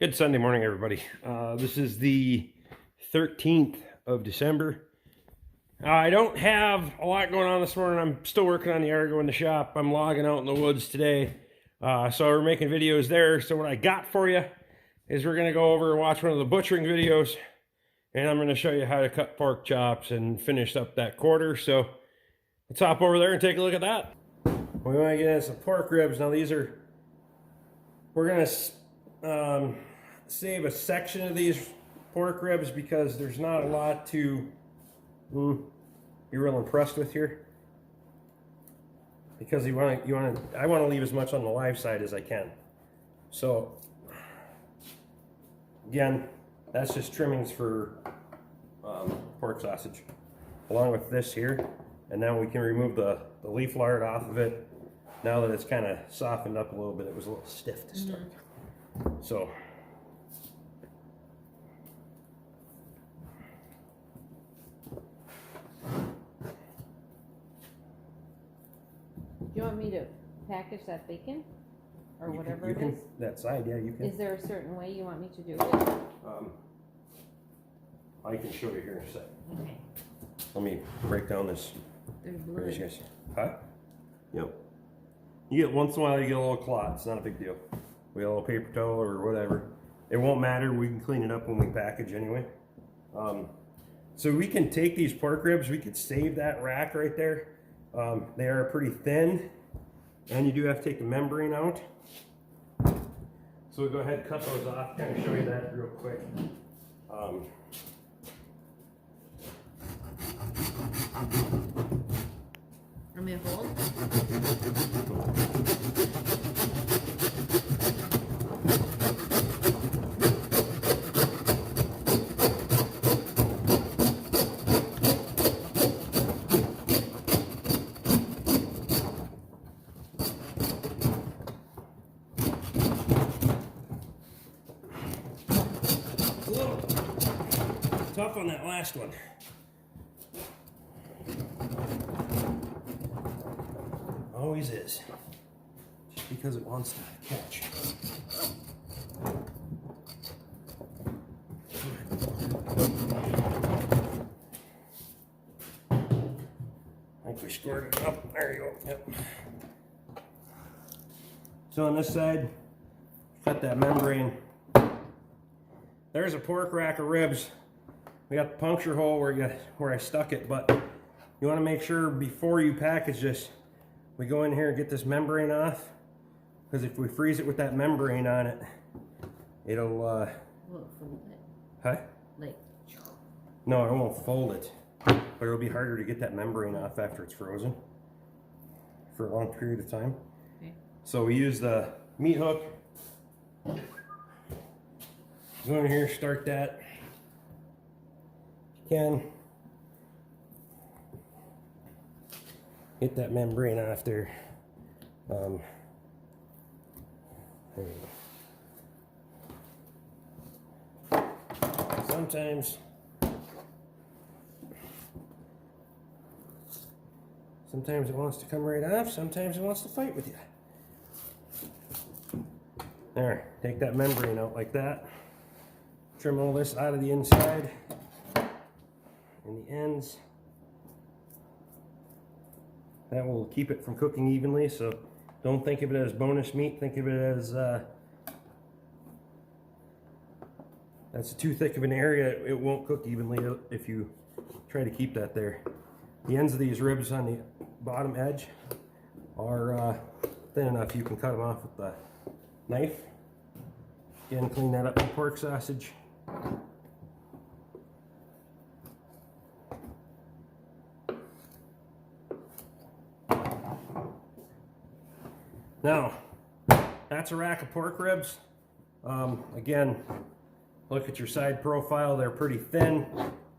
Good Sunday morning, everybody. This is the 13th of December. I don't have a lot going on this morning. I'm still working on the Argo in the shop. I'm logging out in the woods today. So we're making videos there. So what I got for you is we're going to go over and watch one of the butchering videos. And I'm going to show you how to cut pork chops and finish up that quarter. So let's hop over there and take a look at that. We want to get in some pork ribs. Now these are, we're going to save a section of these pork ribs because there's not a lot to be real impressed with here, because I want to leave as much on the live side as I can. So again, that's just trimmings for pork sausage along with this here, and now we can remove the leaf lard off of it now that it's kind of softened up a little bit. It was a little stiff to start. So Do you want me to package that bacon? Or whatever it is? That side, yeah, you can. Is there a certain way you want me to do it? I can show you here in a sec. Okay. Let me break down this. There's For you blood. guys. Huh? Yep. You get once in a while, you get a little clot. It's not a big deal. We have a little paper towel or whatever. It won't matter. We can clean it up when we package anyway. So we can take these pork ribs. We could save that rack right there. They are pretty thin, and you do have to take the membrane out. So we'll go ahead and cut those off. Kind of show you that real quick. Want me to hold? A little tough on that last one. Always is. Just because it wants to catch. I think we scored it up. There you go. Yep. So on this side, cut that membrane. There's a pork rack of ribs. We got the puncture hole where I stuck it, but you want to make sure before you package this, we go in here and get this membrane off, because if we freeze it with that membrane on it, it'll Will it fold it? huh? Like, No, it won't fold it, but it'll be harder to get that membrane off after it's frozen for a long period of time. okay. So we use the meat hook. Go in here, start that. If you can, get that membrane off there. There you go. Sometimes it wants to come right off, sometimes it wants to fight with you. There, take that membrane out like that. Trim all this out of the inside and the ends. That will keep it from cooking evenly, so don't think of it as bonus meat. Think of it as that's too thick of an area. It won't cook evenly if you try to keep that there. The ends of these ribs on the bottom edge are thin enough you can cut them off with the knife. Again, clean that up with pork sausage. Now, that's a rack of pork ribs. Again, look at your side profile. They're pretty thin,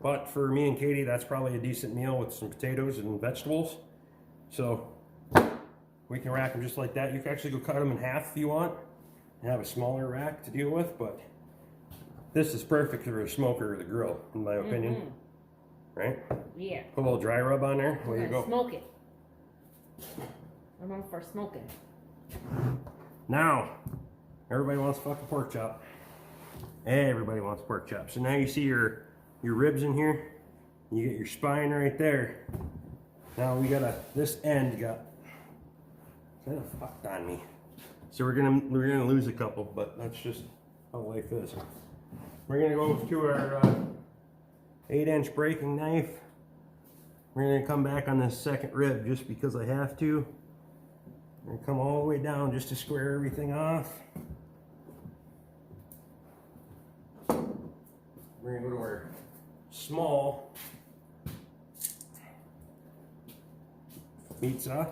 but for me and Katie, that's probably a decent meal with some potatoes and vegetables. So we can rack them just like that. You can actually go cut them in half if you want and have a smaller rack to deal with, but this is perfect for a smoker or the grill, in my opinion. Right? Yeah. Put a little dry rub on there. There you go. Smoke it. I'm for smoking. Now, everybody wants fucking pork chop. Everybody wants pork chops. So now you see your ribs in here. You get your spine right there. Now we gotta, this end got kind of fucked on me. So we're gonna lose a couple, but that's just how life is. We're gonna go to our 8-inch breaking knife. We're gonna come back on this second rib just because I have to. We're gonna come all the way down just to square everything off. We're gonna go to our small meat saw.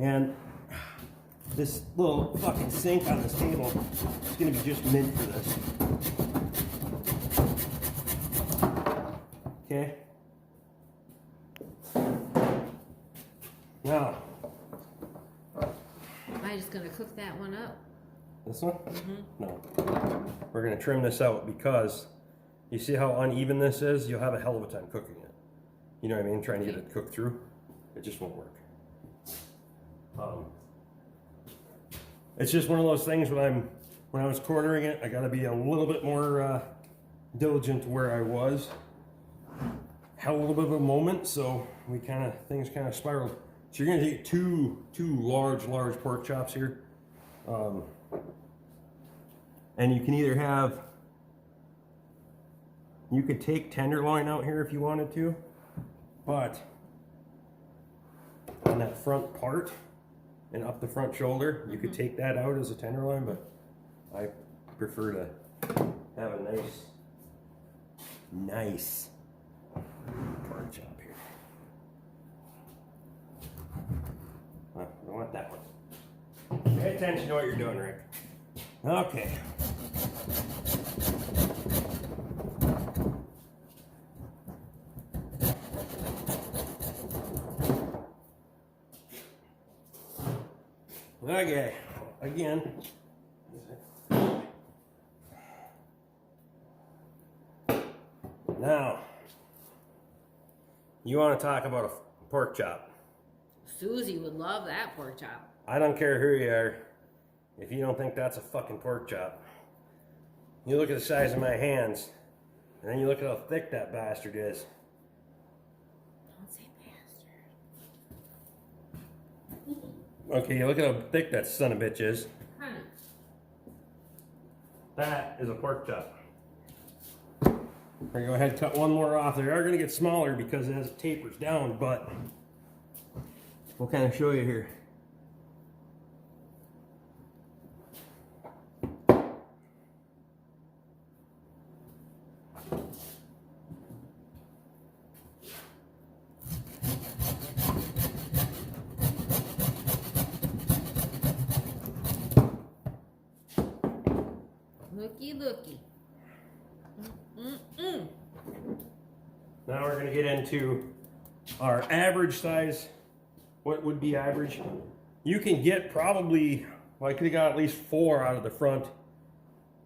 And this little fucking sink on this table is gonna be just mint for this. Okay. Now, Am I just gonna cook that one up? this one? No. We're gonna trim this out because you see how uneven this is? You'll have a hell of a time cooking it. You know what I mean? Trying to get it cooked through. It just won't work. It's just one of those things when I was quartering it, I gotta be a little bit more diligent to where I was. Had a little bit of a moment, so things kind of spiraled. So you're gonna take two large pork chops here. And you can either have, you could take tenderloin out here if you wanted to, but on that front part and up the front shoulder, you could take that out as a tenderloin, but I prefer to have a nice pork chop here. I want that one. Pay attention to what you're doing, Rick. Okay. Okay, again. Now, you want to talk about a pork chop. Susie would love that pork chop. I don't care who you are. If you don't think that's a fucking pork chop, you look at the size of my hands, and then you look at how thick that bastard is. Don't say bastard. Okay, you look at how thick that son of a bitch is. Honey. That is a pork chop. We're gonna go ahead and cut one more off. They are gonna get smaller because it tapers down, but we'll kind of show you here. Looky. Now we're gonna get into our average size. What would be average? You can get probably, well, I could have got at least 4 out of the front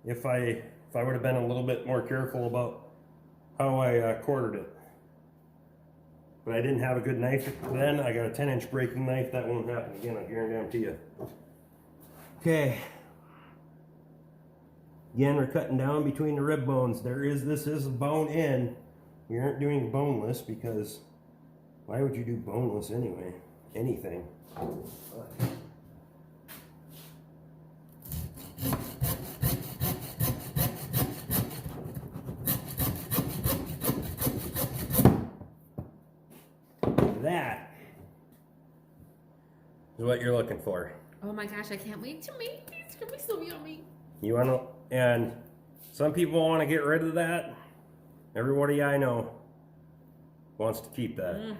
if I would have been a little bit more careful about how I quartered it. But I didn't have a good knife then. I got a 10-inch breaking knife. That won't happen again, I guarantee you. Okay. Again, we're cutting down between the rib bones. This is a bone in. We aren't doing boneless because why would you do boneless anyway? Anything. That is what you're looking for. Oh my gosh, I can't wait to make these. It's gonna be so yummy. You want to, and some people want to get rid of that. Everybody I know wants to keep that.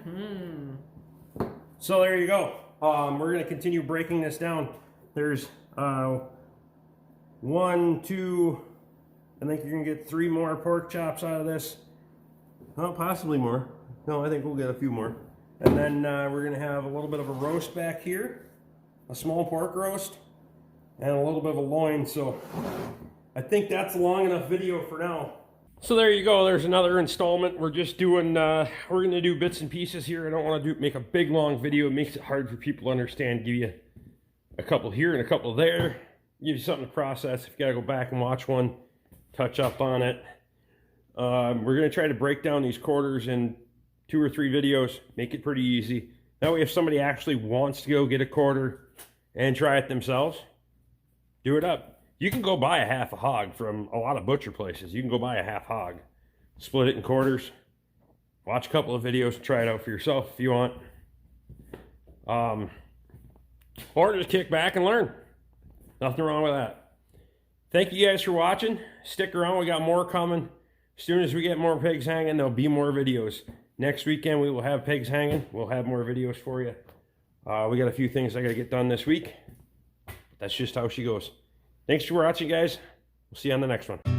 So there you go. We're going to continue breaking this down. There's 1, 2, I think you're going to get 3 more pork chops out of this. Oh, possibly more. No, I think we'll get a few more. And then we're going to have a little bit of a roast back here, a small pork roast, and a little bit of a loin. So I think that's a long enough video for now. So there you go. There's another installment. We're just doing, we're going to do bits and pieces here. I don't want to make a big long video. It makes it hard for people to understand. Give you a couple here and a couple there. give you something to process. If you gotta go back and watch one, touch up on it. We're gonna try to break down these quarters in 2 or 3 videos, make it pretty easy. That way if somebody actually wants to go get a quarter and try it themselves, do it up. You can go buy a half a hog from a lot of butcher places. You can go buy a half hog, split it in quarters, watch a couple of videos, try it out for yourself if you want. Or just kick back and learn. Nothing wrong with that. Thank you guys for watching. Stick around, we got more coming. As soon as we get more pigs hanging, there'll be more videos. Next weekend we will have pigs hanging. We'll have more videos for you. We got a few things I gotta get done this week. That's just how she goes. Thanks for watching, guys. We'll see you on the next one.